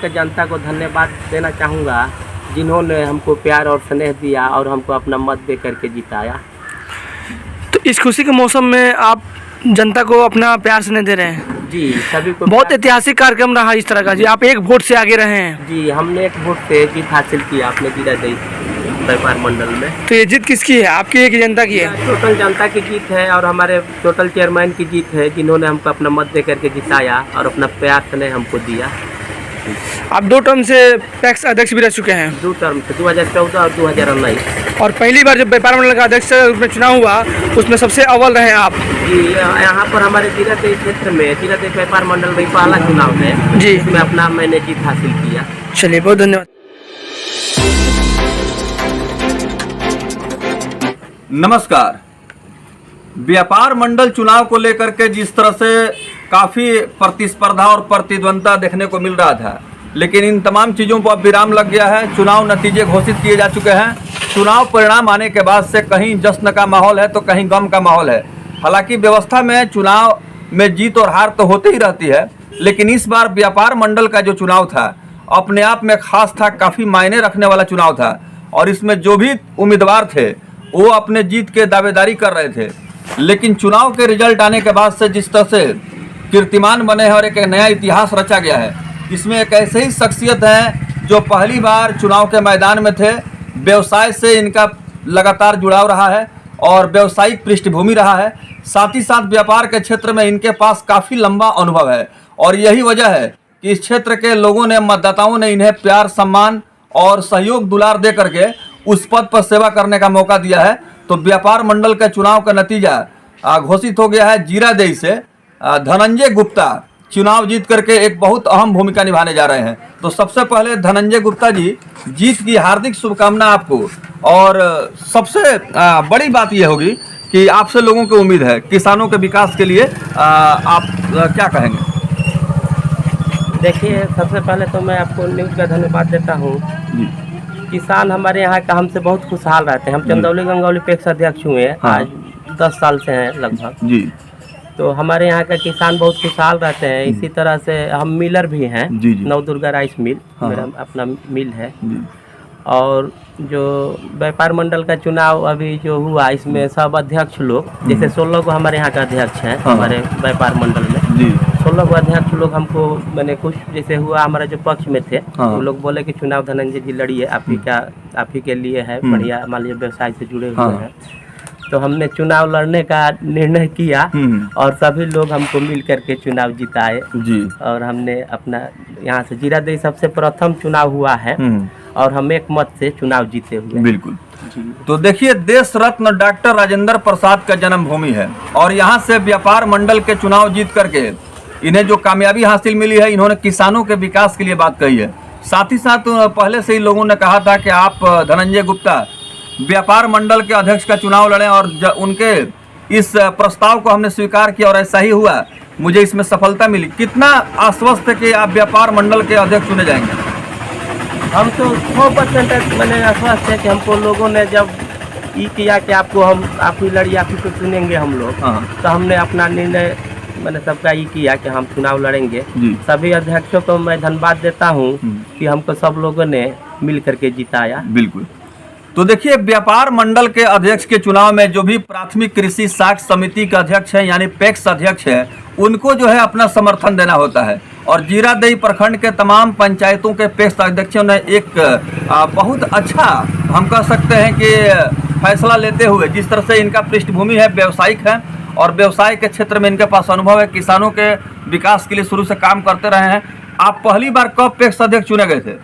के जनता को धन्यवाद देना चाहूँगा जिन्होंने हमको प्यार और स्नेह दिया और हमको अपना मत दे करके जिताया। तो इस खुशी के मौसम में आप जनता को अपना प्यार स्नेह दे रहे हैं। जी, सभी को बहुत ऐतिहासिक कार्यक्रम रहा इस तरह का जी, आप एक वोट से आगे रहे हैं। जी, हमने एक वोट से जीत हासिल किया अपने जीरादेई व्यापार मंडल में। तो ये जीत किसकी है, आपकी है कि जनता की है? टोटल जनता की जीत है और हमारे टोटल चेयरमैन की जीत है जिन्होंने हमको अपना मत दे करके जिताया और अपना प्यार स्नेह हमको दिया। आप 2 टर्म से पैक्स अध्यक्ष भी रह चुके हैं। 2 टर्म से 2014 और 2019। और पहली बार जब व्यापार मंडल का अध्यक्ष में चुनाव हुआ उसमें सबसे अव्वल रहे आप। जी, यहाँ पर हमारे जीरादेई क्षेत्र में जीरादेई व्यापार मंडल में पहला चुनाव है जी, इसमें अपना मैंने जीत हासिल किया। चलिए, बहुत धन्यवाद। नमस्कार। व्यापार मंडल चुनाव को लेकर के जिस तरह से काफ़ी प्रतिस्पर्धा और प्रतिद्वंद्विता देखने को मिल रहा था, लेकिन इन तमाम चीज़ों पर अब विराम लग गया है। चुनाव नतीजे घोषित किए जा चुके हैं। चुनाव परिणाम आने के बाद से कहीं जश्न का माहौल है तो कहीं गम का माहौल है। हालांकि व्यवस्था में चुनाव में जीत और हार तो होती ही रहती है, लेकिन इस बार व्यापार मंडल का जो चुनाव था अपने आप में खास था, काफ़ी मायने रखने वाला चुनाव था। और इसमें जो भी उम्मीदवार थे वो अपने जीत के दावेदारी कर रहे थे, लेकिन चुनाव के रिजल्ट आने के बाद से जिस तरह से कीर्तिमान बने हैं और एक नया इतिहास रचा गया है। इसमें एक ऐसे ही शख्सियत हैं जो पहली बार चुनाव के मैदान में थे। व्यवसाय से इनका लगातार जुड़ाव रहा है और व्यावसायिक पृष्ठभूमि रहा है। साथ ही साथ व्यापार के क्षेत्र में इनके पास काफ़ी लंबा अनुभव है और यही वजह है कि इस क्षेत्र के लोगों ने, मतदाताओं ने इन्हें प्यार, सम्मान और सहयोग दुलार दे करके उस पद पर सेवा करने का मौका दिया है। तो व्यापार मंडल के चुनाव का नतीजा घोषित हो गया है। जीरादेई से धनंजय गुप्ता चुनाव जीत करके एक बहुत अहम भूमिका निभाने जा रहे हैं। तो सबसे पहले धनंजय गुप्ता जी, जीत की हार्दिक शुभकामना आपको। और सबसे बड़ी बात यह होगी कि आपसे लोगों की उम्मीद है, किसानों के विकास के लिए आप क्या कहेंगे? देखिए, सबसे पहले तो मैं आपको न्यूज़ का धन्यवाद देता हूँ। किसान हमारे यहाँ का हमसे बहुत खुशहाल रहते हैं। हम चंदौली गंगौली पैक्स अध्यक्ष हुए आज 10 साल से हैं लगभग जी। तो हमारे यहाँ का किसान बहुत खुशहाल रहते हैं। इसी तरह से हम मिलर भी हैं जी। नवदुर्गा राइस मिल मेरा अपना मिल है जी। और जो व्यापार मंडल का चुनाव अभी जो हुआ इसमें सब अध्यक्ष लोग, जैसे 16 को हमारे यहाँ का अध्यक्ष हैं हमारे व्यापार मंडल में जी। 16 को अध्यक्ष लोग हमको मैंने कुछ जैसे हुआ हमारा जो पक्ष में थे वो लोग बोले कि चुनाव धनंजय जी लड़िए, आप ही के लिए है, बढ़िया मान लीजिए व्यवसाय से जुड़े हुए हैं। तो हमने चुनाव लड़ने का निर्णय किया और सभी लोग हमको मिल करके चुनाव जिताए जी। और हमने अपना यहाँ से जीरादेई सबसे प्रथम चुनाव हुआ है और हम एक मत से चुनाव जीते हुए। बिल्कुल। तो देखिए, देश रत्न डॉक्टर राजेंद्र प्रसाद का जन्मभूमि है और यहाँ से व्यापार मंडल के चुनाव जीत करके इन्हें जो कामयाबी हासिल मिली है, इन्होंने किसानों के विकास के लिए बात कही है। साथ ही साथ पहले से ही लोगों ने कहा था कि आप धनंजय गुप्ता व्यापार मंडल के अध्यक्ष का चुनाव लड़ें और उनके इस प्रस्ताव को हमने स्वीकार किया और ऐसा ही हुआ। मुझे इसमें सफलता मिली। कितना आश्वस्त है कि आप व्यापार मंडल के अध्यक्ष चुने जाएंगे? हम तो 100% मैंने आश्वस्त है कि हमको लोगों ने जब ये किया कि आपको हम आप ही लड़िए, आप ही को चुनेंगे हम लोग, तो हमने अपना निर्णय मैंने सबका ये किया कि हम चुनाव लड़ेंगे। सभी अध्यक्षों को मैं धन्यवाद देता हूँ कि हमको सब लोगों ने मिल करके जिताया। बिल्कुल। तो देखिए, व्यापार मंडल के अध्यक्ष के चुनाव में जो भी प्राथमिक कृषि साख समिति के अध्यक्ष हैं यानी पैक्स अध्यक्ष हैं, उनको जो है अपना समर्थन देना होता है। और जीरादेई प्रखंड के तमाम पंचायतों के पैक्स अध्यक्षों ने एक बहुत अच्छा, हम कह सकते हैं कि फैसला लेते हुए, जिस तरह से इनका पृष्ठभूमि है, व्यावसायिक है और व्यवसाय के क्षेत्र में इनके पास अनुभव है, किसानों के विकास के लिए शुरू से काम करते रहे हैं। आप पहली बार कब पैक्स अध्यक्ष चुने गए थे?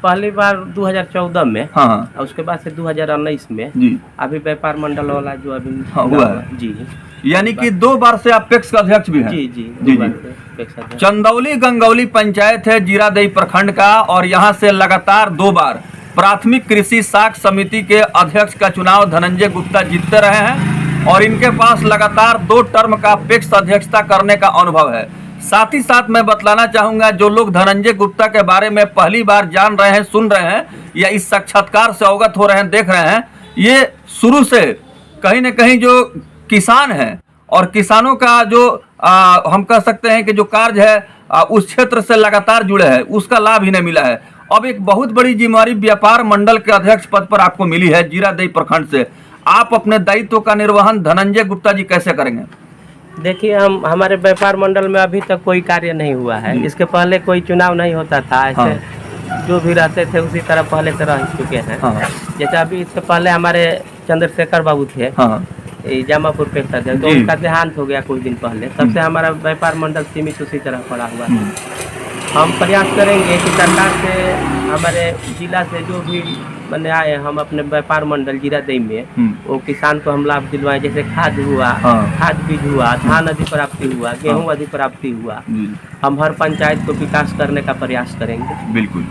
पहली बार 2014 में और उसके बाद से 2019 में जी। अभी व्यापार मंडल वाला जो अभी हुआ है जी। यानी कि 2 बार से आप पैक्स का अध्यक्ष भी हैं? जी जी, जी। चंदौली गंगौली पंचायत है जीरादेई प्रखंड का और यहाँ से लगातार 2 बार प्राथमिक कृषि साख समिति के अध्यक्ष का चुनाव धनंजय गुप्ता जीतते रहे हैं और इनके पास लगातार 2 टर्म का पैक्स अध्यक्षता करने का अनुभव है। साथ ही साथ मैं बतलाना चाहूँगा, जो लोग धनंजय गुप्ता के बारे में पहली बार जान रहे हैं, सुन रहे हैं या इस साक्षात्कार से अवगत हो रहे हैं, देख रहे हैं, ये शुरू से कहीं न कहीं जो किसान हैं और किसानों का जो हम कह सकते हैं कि जो कार्य है उस क्षेत्र से लगातार जुड़े हैं, उसका लाभ ही नहीं मिला है। अब एक बहुत बड़ी जिम्मेवारी व्यापार मंडल के अध्यक्ष पद पर आपको मिली है जीरादेई प्रखंड से। आप अपने दायित्व का निर्वहन धनंजय गुप्ता जी कैसे करेंगे? देखिए, हमारे व्यापार मंडल में अभी तक कोई कार्य नहीं हुआ है। इसके पहले कोई चुनाव नहीं होता था, ऐसे जो भी रहते थे उसी तरह पहले से रह चुके हैं। जैसे अभी इससे पहले हमारे चंद्रशेखर बाबू थे, जामापुर पे थे, तो उनका देहांत हो गया कुछ दिन पहले। तब से हमारा व्यापार मंडल सीमित उसी तरह पड़ा हुआ है। हम प्रयास करेंगे कि सरकार से, हमारे जिला से जो भी बने आए, हम अपने व्यापार मंडल जीरादेई में वो किसान को हम लाभ दिलवाएं। जैसे खाद हुआ, खाद बीज हुआ, धान अधिप्राप्ति हुआ, गेहूं अधिप्राप्ति हुआ, हम हर पंचायत को विकास करने का प्रयास करेंगे। बिल्कुल।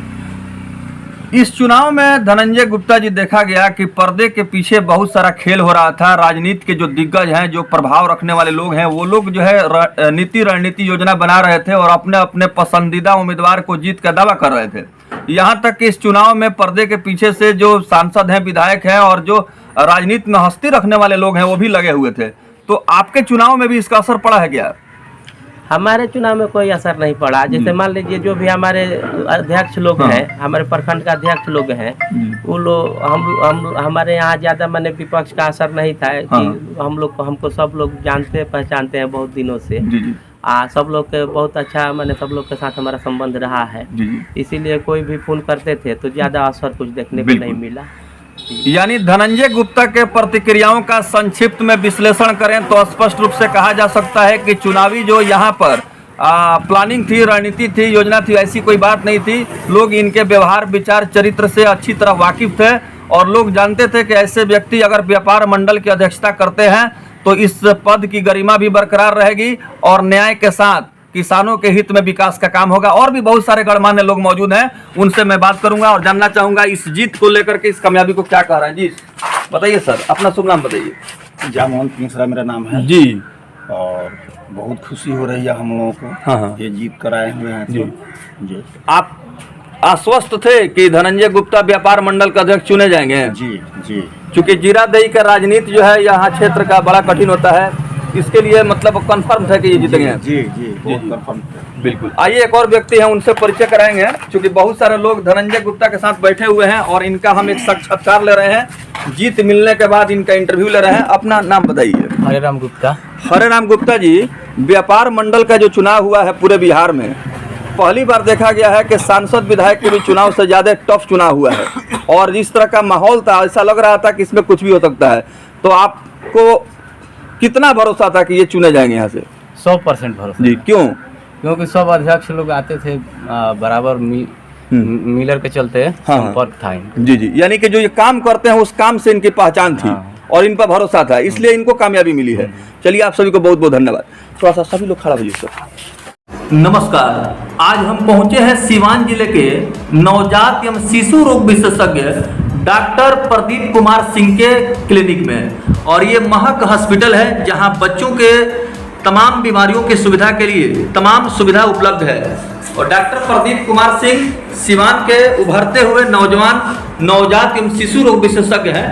इस चुनाव में धनंजय गुप्ता जी देखा गया कि पर्दे के पीछे बहुत सारा खेल हो रहा था। राजनीति के जो दिग्गज हैं, जो प्रभाव रखने वाले लोग हैं, वो लोग जो है नीति रणनीति योजना बना रहे थे और अपने अपने पसंदीदा उम्मीदवार को जीत का दावा कर रहे थे। यहाँ तक कि इस चुनाव में पर्दे के पीछे से जो सांसद हैं, विधायक हैं और जो राजनीति में हस्ती रखने वाले लोग हैं वो भी लगे हुए थे। तो आपके चुनाव में भी इसका असर पड़ा है क्या? हमारे चुनाव में कोई असर नहीं पड़ा। जैसे मान लीजिए जो भी हमारे अध्यक्ष लोग हैं, हमारे प्रखंड का अध्यक्ष लोग हैं, वो लोग हमारे यहाँ ज़्यादा मैंने विपक्ष का असर नहीं था कि हम लोग को, हमको सब लोग जानते पहचानते हैं बहुत दिनों से। सब लोग के बहुत अच्छा, मैंने सब लोग के साथ हमारा संबंध रहा है, इसीलिए कोई भी फोन करते थे तो ज़्यादा असर कुछ देखने को नहीं मिला। यानी धनंजय गुप्ता के प्रतिक्रियाओं का संक्षिप्त में विश्लेषण करें तो स्पष्ट रूप से कहा जा सकता है कि चुनावी जो यहाँ पर प्लानिंग थी, रणनीति थी, योजना थी, ऐसी कोई बात नहीं थी। लोग इनके व्यवहार, विचार, चरित्र से अच्छी तरह वाकिफ थे और लोग जानते थे कि ऐसे व्यक्ति अगर व्यापार मंडल की अध्यक्षता करते हैं तो इस पद की गरिमा भी बरकरार रहेगी और न्याय के साथ किसानों के हित में विकास का काम होगा। और भी बहुत सारे गणमान्य लोग मौजूद हैं, उनसे मैं बात करूंगा और जानना चाहूंगा इस जीत को लेकर के, इस कामयाबी को क्या कह रहे हैं। जी बताइए सर, अपना शुभ नाम बताइए। जामोहन मिश्रा मेरा नाम है जी। और बहुत खुशी हो रही है हम लोगों को, ये जीत कर आए हुए हैं। जी। आप आश्वस्त थे कि धनंजय गुप्ता व्यापार मंडल का अध्यक्ष चुने जाएंगे? जी। चूंकि जीरादेई का राजनीति जो है यहाँ क्षेत्र का बड़ा कठिन होता है, इसके लिए मतलब कंफर्म था कि ये जीतेंगे? जी बहुत कंफर्म। बिल्कुल। आइए एक और व्यक्ति हैं, उनसे परिचय कराएंगे। क्योंकि बहुत सारे लोग धनंजय गुप्ता के साथ बैठे हुए हैं और इनका हम एक साक्षात्कार ले रहे हैं। जीत मिलने के बाद इनका इंटरव्यू ले रहे हैं। अपना नाम बताइए। हरेराम गुप्ता। हरेराम गुप्ता जी, व्यापार मंडल का जो चुनाव हुआ है पूरे बिहार में, पहली बार देखा गया है कि सांसद विधायक के भी चुनाव से ज्यादा टफ चुनाव हुआ है और जिस तरह का माहौल था, ऐसा लग रहा था कि इसमें कुछ भी हो सकता है। तो आपको कितना भरोसा था कि ये चुने जाएंगे यहाँ से? 100% भरोसा। जी। क्यों? क्योंकि सब अध्यक्ष लोग आते थे, बराबर मिलर के चलते संपर्क था इनका। जी। यानी कि जो ये काम करते हैं उस काम से इनकी पहचान थी और इन पर भरोसा था, इसलिए इनको कामयाबी मिली है। चलिए आप सभी को बहुत बहुत धन्यवाद। थोड़ा सा सभी लोग खड़ा होइए सर। नमस्कार, आज हम पहुंचे हैं सीवान जिले के नवजात एवं शिशु रोग विशेषज्ञ डॉक्टर प्रदीप कुमार सिंह के क्लिनिक में। और ये महक हॉस्पिटल है जहां बच्चों के तमाम बीमारियों की सुविधा के लिए तमाम सुविधा उपलब्ध है। और डॉक्टर प्रदीप कुमार सिंह सीवान के उभरते हुए नौजवान नवजात एवं शिशु रोग विशेषज्ञ हैं।